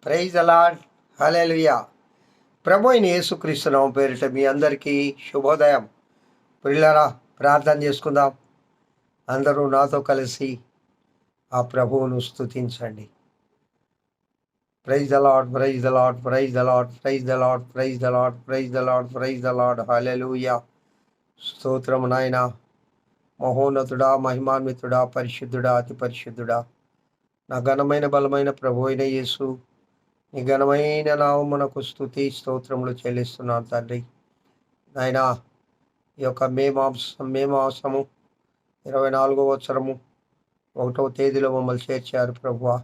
Praise అలాడ్ హల్లెలూయా. ప్రభు అయిన యేసుక్రీస్తు నామం పేరిట మీ అందరికీ శుభోదయం. ప్రియులారా, ప్రార్థన చేసుకుందాం. అందరూ నాతో కలిసి ఆ ప్రభువును స్తుతించండి. Praise the Lord, praise the Lord, praise the Lord, praise the Lord, praise the Lord, praise the Lord, praise the Lord. హల్లెలూయా. స్తోత్రము నాయన. మహోన్నతుడా, మహిమాన్వితుడా, పరిశుద్ధుడా, అతి పరిశుద్ధుడా, నా ఘనమైన బలమైన ప్రభు అయిన యేసు, నీ ఘనమైన నామమునకు స్తుతి స్తోత్రములు చెల్లిస్తున్నాను తండ్రి. నాయన, ఈ యొక్క మే మాసము 24వ సంవత్సరము 1వ తేదీలో మమ్మల్ని చేర్చారు ప్రభువా.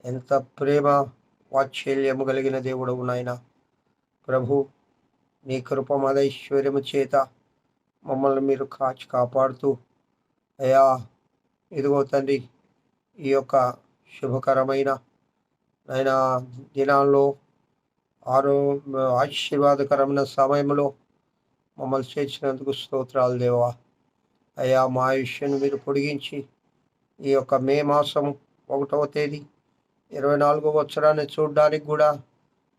ఎంత ప్రేమ వాత్సల్యము కలిగిన దేవుడవు నాయన. ప్రభు, నీ కృపమదైశ్వర్యము చేత మమ్మల్ని మీరు కాచి కాపాడుతూ అయా, ఇదిగో తండ్రి, ఈ యొక్క శుభకరమైన ఆయన దినాల్లో ఆశీర్వాదకరమైన సమయంలో మమ్మల్ని చేర్చినందుకు స్తోత్రాలు దేవా. అయ్యా, మా ఆయుష్ను మీరు పొడిగించి ఈ యొక్క మే మాసం 1వ తేదీ 24వ సంవత్సరాన్ని చూడడానికి కూడా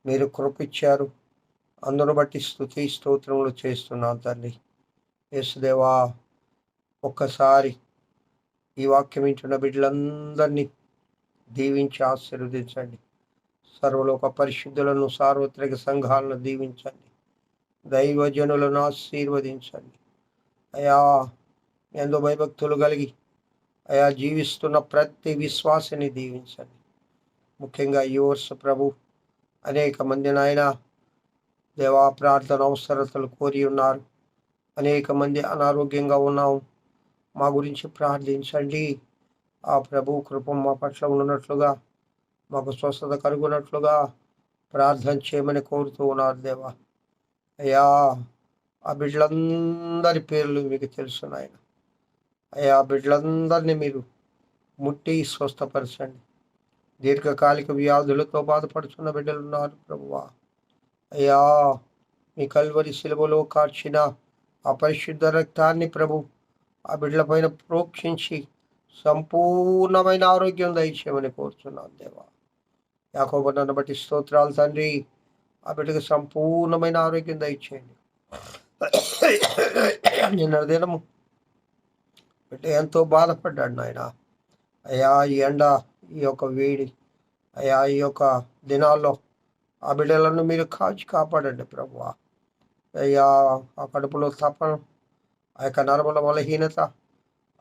మీరు కృపిచ్చారు. అందును బట్టి స్తుతి స్తోత్రములు చేస్తున్నాను తండ్రి. యేసుదేవా, ఒక్కసారి ఈ వాక్యం వింటున్న బిడ్డలందరినీ దీవించి ఆశీర్వదించండి. సర్వలోక పరిశుద్ధులను, సార్వత్రిక సంఘాలను దీవించండి. దైవజనులను ఆశీర్వదించండి. అయా, ఎంతో భయభక్తులు కలిగి అయా జీవిస్తున్న ప్రతి విశ్వాసిని దీవించండి. ముఖ్యంగా ఈ వర్ష ప్రభు అనేక మంది నాయన దేవా ప్రార్థన అవసరతలు కోరి ఉన్నారు. అనేక మంది అనారోగ్యంగా ఉన్నాము, మా గురించి ప్రార్థించండి. ఆ ప్రభు కృప మా పట్ల ఉన్నట్లుగా, మాకు స్వస్థత కలుగునట్లుగా ప్రార్థన చేయమని కోరుతూ ఉన్నారు దేవా. అయ్యా, ఆ బిడ్డలందరి పేర్లు మీకు తెలుసు నాయన. అయ్యా, బిడ్డలందరినీ మీరు ముట్టి స్వస్థపరచండి. దీర్ఘకాలిక వ్యాధులతో బాధపడుతున్న బిడ్డలు ఉన్నారు ప్రభువా. అయ్యా, మీ కల్వరి శిలువలో కార్చిన ఆ పరిశుద్ధ రక్తాన్ని ప్రభు ఆ బిడ్డల పైన ప్రోక్షించి సంపూర్ణమైన ఆరోగ్యం దయచేయమని కోరుతున్నాను దేవా. యాకోబును బట్టి స్తోత్రాలు తండ్రి. ఆ బిడ్డకు సంపూర్ణమైన ఆరోగ్యం దయచేయండి. నిన్న దినము బిడ్డ ఎంతో బాధపడ్డాడు నాయన. అయ్యా, ఈ ఎండ, ఈ యొక్క వేడి, అయ్యా, ఈ యొక్క దినాల్లో ఆ బిడ్డలను మీరు కాచి కాపాడండి ప్రభువా. అయ్యా, ఆ కడుపులో తపన, ఆ యొక్క నరముల బలహీనత,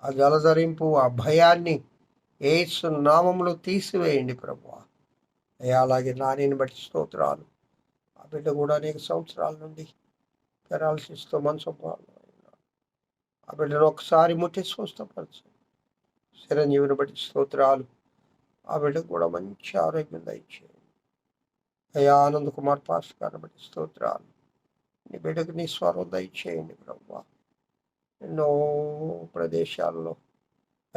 ఆ జలధరింపు, ఆ భయాన్ని యేసు నామములో తీసివేయండి ప్రభువా. అయ్యా, అలాగే నానిని బట్టి స్తోత్రాలు. ఆ బిడ్డ కూడా అనేక సంవత్సరాల నుండి పెరాలసిస్తో మంచం పాలు. ఆ బిడ్డను ఒకసారి ముట్టి స్వస్థపరచండి. చిరంజీవిని బట్టి స్తోత్రాలు. ఆ బిడ్డకు కూడా మంచి ఆరోగ్యం దయచేయండి. అయ్యా, ఆనంద్ కుమార్ పాస్టర్ గారిని బట్టి స్తోత్రాలు. నీ బిడ్డకు నీ స్వరం దయచేయండి ప్రభువా. ఎన్నో ప్రదేశాల్లో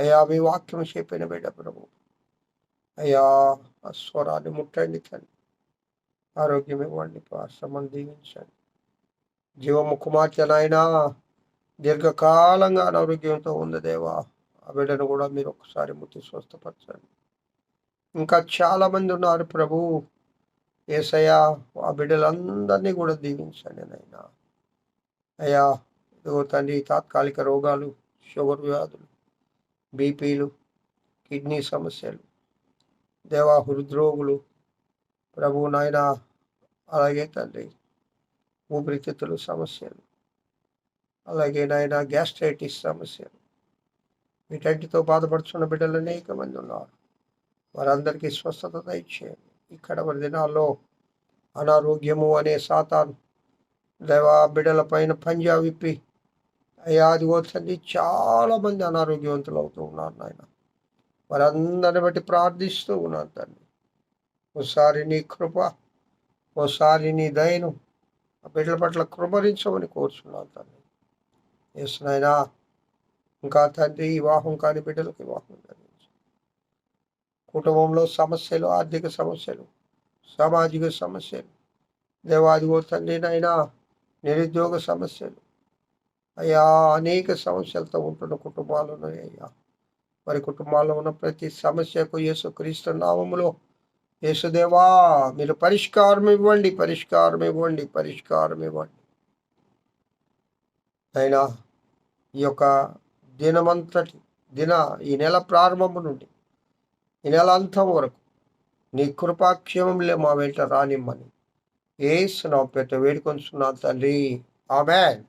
అయ్యా మీ వాక్యం చెప్పిన బిడ్డ ప్రభు. అయ్యా, ఆ స్వరాన్ని ముట్టండి తండ్రి. ఆరోగ్యం ఇవ్వండి, పాశ్రమం దీవించండి. జీవము కుమార్తె నాయనా, దీర్ఘకాలంగా అనారోగ్యంతో ఉంది దేవా. ఆ బిడ్డను కూడా మీరు ఒకసారి ముట్టి స్వస్థపరచండి. ఇంకా చాలా మంది ఉన్నారు ప్రభు. యేసయ్యా, ఆ బిడ్డలందరినీ కూడా దీవించండి నాయనా. అయ్యా, ఇదిగో తండ్రి, తాత్కాలిక రోగాలు, షుగర్ వ్యాధులు, బీపీలు, కిడ్నీ సమస్యలు దేవా, హృద్రోగులు ప్రభు నాయన, అలాగే తండ్రి ఊపిరితిత్తుల సమస్యలు, అలాగే నాయన గ్యాస్ట్రైటిస్ సమస్యలు, వీటన్నిటితో బాధపడుతున్న బిడ్డలు అనేక మంది ఉన్నారు. వారందరికీ స్వస్థత దయచేయండి. ఇక్కడ మన దినాల్లో అనారోగ్యము అనే సాతాను దేవా బిడ్డల పైన పంజా విప్పి అయ్యా, అది తండ్రి చాలా మంది అనారోగ్యవంతులు అవుతూ ఉన్నారు నాయన. వారందరిని బట్టి ప్రార్థిస్తూ ఉన్నాను తండ్రి. ఓసారి నీ కృప, ఓసారి నీ దయను ఆ బిడ్డల పట్ల కృపరించమని కోరుచున్నాను తండ్రి. ఎస్ నాయనా. ఇంకా తండ్రి, వివాహం కాని బిడ్డలకు వివాహం కలిగించు. కుటుంబంలో సమస్యలు, ఆర్థిక సమస్యలు, సామాజిక సమస్యలు దేవాదిగో తండ్రి నాయనా, నిరుద్యోగ సమస్యలు అయ్యా, అనేక సమస్యలతో ఉంటున్న కుటుంబాలను అయ్యా, వారి కుటుంబాల్లో ఉన్న ప్రతి సమస్యకు యేసుక్రీస్తు నామములో యేసుదేవా మీరు పరిష్కారం ఇవ్వండి, పరిష్కారం ఇవ్వండి, పరిష్కారం ఇవ్వండి. అయినా ఈ యొక్క దినమంతటి ఈ నెల ప్రారంభం నుండి ఈ నెల అంతం వరకు నీ కృపాక్షేమంలే మా వెంట రానిమ్మని యేసు నామమున పేరిట వేడుకొంచున్నాను తండ్రి. ఆమేన్.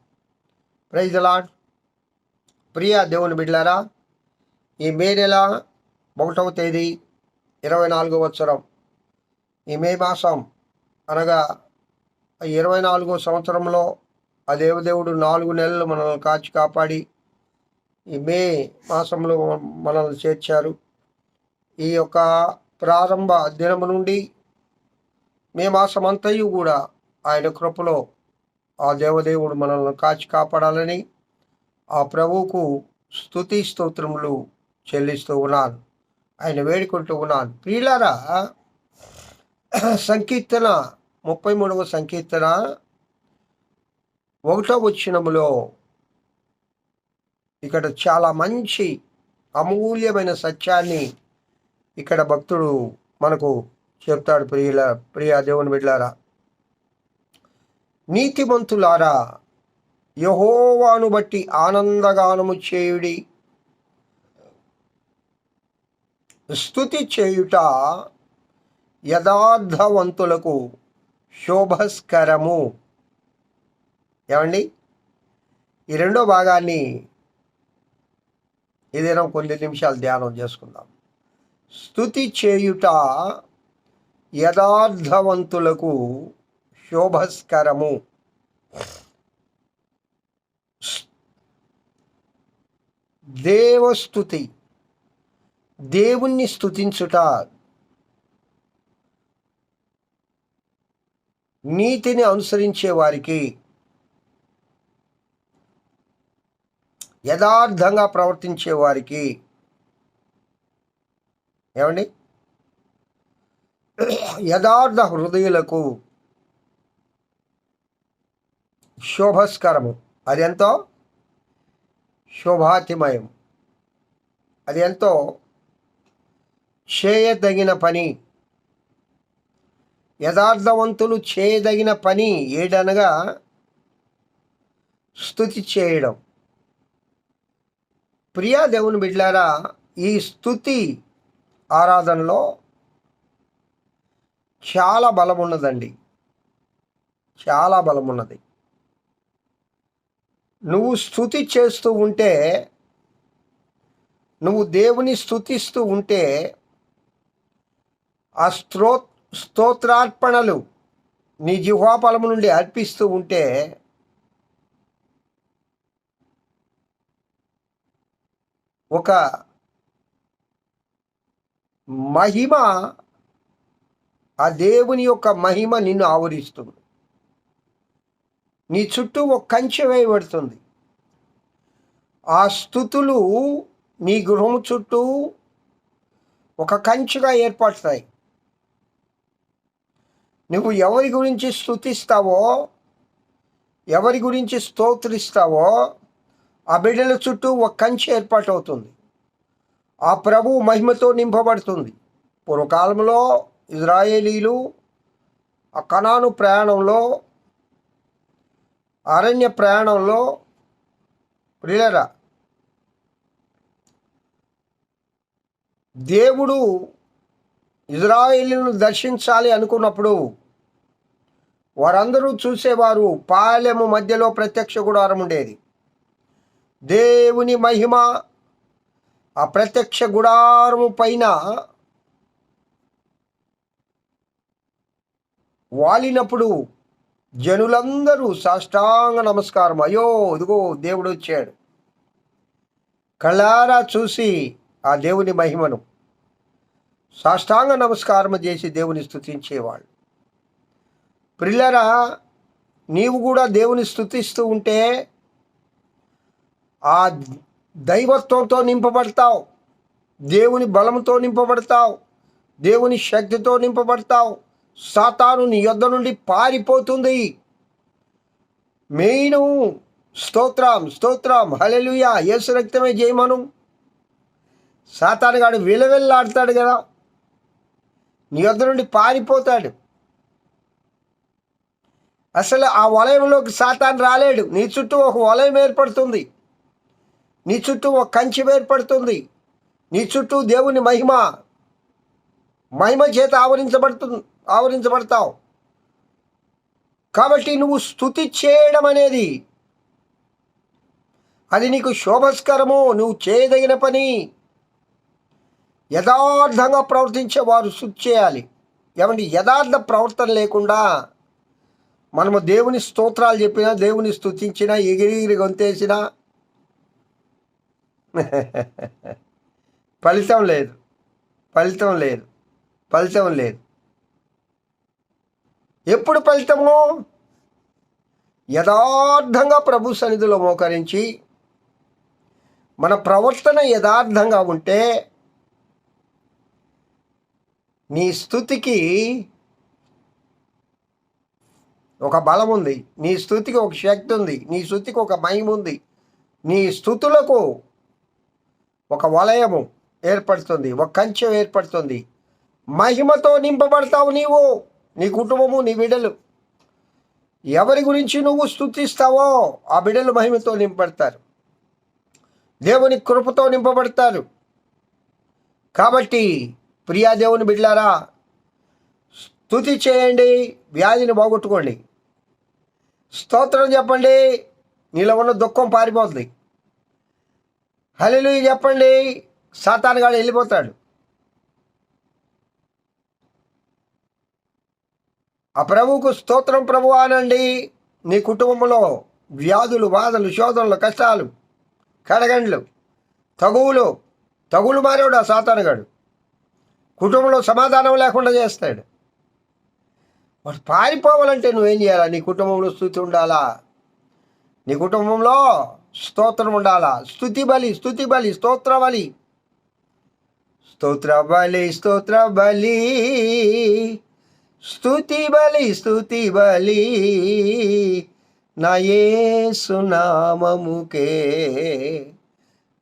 Praise the Lord. ప్రియ దేవుని బిడ్డలారా, ఈ మే నెల 1వ తేదీ 24వ సంవత్సరం, ఈ మే మాసం అనగా 24వ సంవత్సరంలో ఆ దేవదేవుడు 4 నెలలు మనల్ని కాచి కాపాడి ఈ మే మాసంలో మనల్ని చేర్చారు. ఈ యొక్క ప్రారంభ దినము నుండి మే మాసం అంతయు కూడా ఆయన కృపలో ఆ దేవదేవుడు మనల్ని కాచి కాపాడాలని ఆ ప్రభువుకు స్తుతి స్తోత్రములు చెల్లిస్తూ ఉన్నాను. ఆయన వేడుకుంటూ ఉన్నాను. ప్రియులారా, సంకీర్తన 33వ సంకీర్తన 1వ వచనములో ఇక్కడ చాలా మంచి అమూల్యమైన సత్యాన్ని ఇక్కడ భక్తుడు మనకు చెప్తాడు. ప్రియ దేవుని బిడ్డలారా, నీతిమంతులారా యెహోవాను బట్టి ఆనందగానము చేయుడి, స్తుతి చేయుట యథార్థవంతులకు శోభస్కరము. ఏమండి, ఈ రెండో భాగాన్ని ఏదైనా కొన్ని నిమిషాలు ధ్యానం చేసుకుందాం. స్తుతి చేయుట యథార్థవంతులకు శోభస్కరము. దేవస్తుతి, దేవుణ్ణి స్తుతించుట, నీతిని అనుసరించే వారికి, యథార్థంగా ప్రవర్తించే వారికి, ఏమండి, యథార్థ హృదయులకు శోభస్కరము. అది ఎంతో శోభాతిమయం, అది ఎంతో చేయదగిన పని. యథార్థవంతులు చేయదగిన పని ఏడనగా స్తుతి చేయడం. ప్రియా దేవుని బిడ్డలారా, ఈ స్తుతి ఆరాధనలో చాలా బలం ఉన్నదండి, చాలా బలం ఉన్నది. నువ్వు స్తుతి చేస్తూ ఉంటే, నువ్వు దేవుని స్తుతిస్తూ ఉంటే, ఆ స్తోత్రార్పణలు నీ జిహ్వాఫలము నుండి అర్పిస్తూ ఉంటే, ఒక మహిమ, ఆ దేవుని యొక్క మహిమ నిన్ను ఆవరిస్తుంది. నీ చుట్టూ ఒక కంచె వేయబడుతుంది. ఆ స్తుతులు నీ గృహం చుట్టూ ఒక కంచెగా ఏర్పడతాయి. నువ్వు ఎవరి గురించి స్తుతిస్తావో, ఎవరి గురించి స్తోత్రిస్తావో, ఆ బిడ్డల చుట్టూ ఒక కంచె ఏర్పాటవుతుంది. ఆ ప్రభువు మహిమతో నింపబడుతుంది. పూర్వకాలంలో ఇజ్రాయేలీలు ఆ కనాను ప్రయాణంలో, అరణ్య ప్రయాణంలో, ప్రియులారా, దేవుడు ఇజ్రాయేలీలను దర్శించాలి అనుకున్నప్పుడు వారందరూ చూసేవారు. పాలెము మధ్యలో ప్రత్యక్ష గుడారం ఉండేది. దేవుని మహిమ ఆ ప్రత్యక్ష గుడారము పైన వాలినప్పుడు జనులందరూ సాష్టాంగ నమస్కారం, అయ్యో ఇదిగో దేవుడు వచ్చాడు, కళ్ళారా చూసి ఆ దేవుని మహిమను సాష్టాంగ నమస్కారం చేసి దేవుని స్తుతించేవాళ్ళు. ప్రియులారా, నీవు కూడా దేవుని స్తుతిస్తూ ఉంటే ఆ దైవత్వంతో నింపబడతావు, దేవుని బలంతో నింపబడతావు, దేవుని శక్తితో నింపబడతావు. సాతాను నీ యొద్ద నుండి పారిపోతుంది. మెయిన్ స్తోత్రం, స్తోత్రం, హల్లెలూయా, యేసు రక్తమే జయమను. సాతానుగాడు విలవిల్లాడుతాడు కదా, నీ వద్ద నుండి పారిపోతాడు. అసలు ఆ వలయంలోకి సాతాను రాలేడు. నీ చుట్టూ ఒక వలయం ఏర్పడుతుంది, నీ చుట్టూ ఒక కంచె ఏర్పడుతుంది, నీ చుట్టూ దేవుని మహిమ చేత ఆవరించబడతావు. కాబట్టి నువ్వు స్తుతి చేయడం అనేది అది నీకు శోభస్కరము, నువ్వు చేయదగిన పని. యథార్థంగా ప్రవర్తించే వారు స్తుతి చేయాలి. ఏమంటే యథార్థ ప్రవర్తన లేకుండా మనము దేవుని స్తోత్రాలు చెప్పినా, దేవుని స్తుతించినా, ఎగిరి గొంతేసినా ఫలితం లేదు, ఫలితం లేదు, ఫలితం లేదు. ఎప్పుడు ఫలితము? యథార్థంగా ప్రభు సన్నిధిలో మోకరించి మన ప్రవర్తన యథార్థంగా ఉంటే నీ స్తుతికి ఒక బలం ఉంది, నీ స్తుతికి ఒక శక్తి ఉంది, నీ స్తుతికి ఒక మహిమ ఉంది, నీ స్తుతులకు ఒక వలయము ఏర్పడుతుంది, ఒక కంచె ఏర్పడుతుంది. మహిమతో నింపబడతావు నీవు, నీ కుటుంబము, నీ బిడ్డలు. ఎవరి గురించి నువ్వు స్తుతిస్తావో ఆ బిడ్డలు మహిమతో నింపబడతారు, దేవుని కృపతో నింపబడతారు. కాబట్టి ప్రియా దేవుని బిడ్డలారా, స్తుతి చేయండి, వ్యాధిని పోగొట్టుకోండి. స్తోత్రం చెప్పండి, నీలో ఉన్న దుఃఖం పారిపోతుంది. హల్లెలూయా చెప్పండి, సాతానుగాడు వెళ్ళిపోతాడు. ఆ ప్రభువుకు స్తోత్రం ప్రభు అనండి. నీ కుటుంబంలో వ్యాధులు, బాధలు, శోధనలు, కష్టాలు, కడగండ్లు, తగులు మారేవాడు ఆ సాతానుగాడు. కుటుంబంలో సమాధానం లేకుండా చేస్తాడు. వాడు పారిపోవాలంటే నువ్వేం చేయాలా? నీ కుటుంబంలో స్తుతి ఉండాలా, నీ కుటుంబంలో స్తోత్రం ఉండాలా. స్తుతి బలి, స్తోత్ర బలి, స్తోత్ర బలి, స్తుతి బలి నా యేసు నామముకే,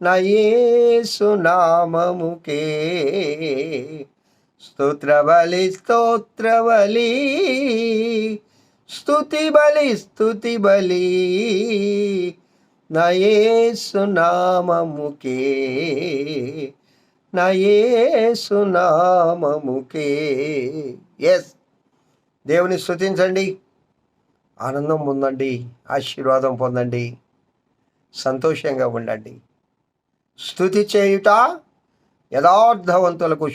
నా యేసు నామముకే. స్తోత్ర బలి, స్తుతి బలి నా యేసు నామముకే, నా యేసు నామముకే. ఎస్, దేవుని స్తుతించండి, ఆనందం పొందండి, ఆశీర్వాదం పొందండి, సంతోషంగా ఉండండి. స్తుతి చేయుట యథార్థవంతులకు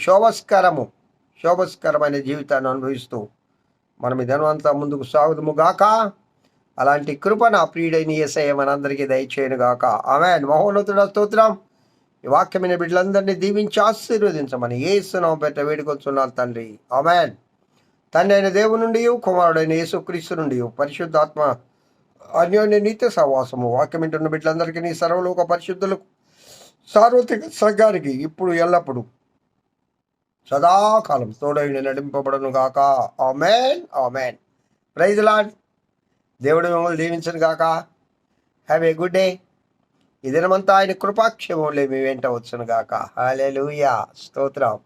శోభస్కరమైన జీవితాన్ని అనుభవిస్తూ మనం ఈ దినమంతా ముందుకు సాగుదుము గాక. అలాంటి కృప నా ప్రియుడైన యేసయ్య మనందరికీ దయచేయను గాక. ఆమేన్. మహోన్నతుడా స్తోత్రం. ఈ వాక్యమైన బిడ్డలందరినీ దీవించి ఆశీర్వదించమని యేసు నామమున పేరిట వేడుకొంచున్నాను తండ్రి. ఆమేన్. తండ్రి అయిన దేవుని నుండి, కుమారుడైన యేసుక్రీస్తు నుండి, పరిశుద్ధాత్మ అన్యోన్య నిత్య సహవాసము వాక్యం వింటున్న బిడ్డలందరికీ, నీ సర్వలోక పరిశుద్ధులకు, సార్వత్రిక సంఘానికి ఇప్పుడు ఎల్లప్పుడు సదాకాలం తోడైన నడింపబడను గాక. ఆమేన్, ఆమేన్. Praise Lord. దేవుడు మిమ్మల్ని దీవించను గాక. Have a good day. ఈ దినమంతా ఆయన కృపాక్షేమములే మీ వెంట వచ్చును గాక. హల్లెలూయా, స్తోత్రం.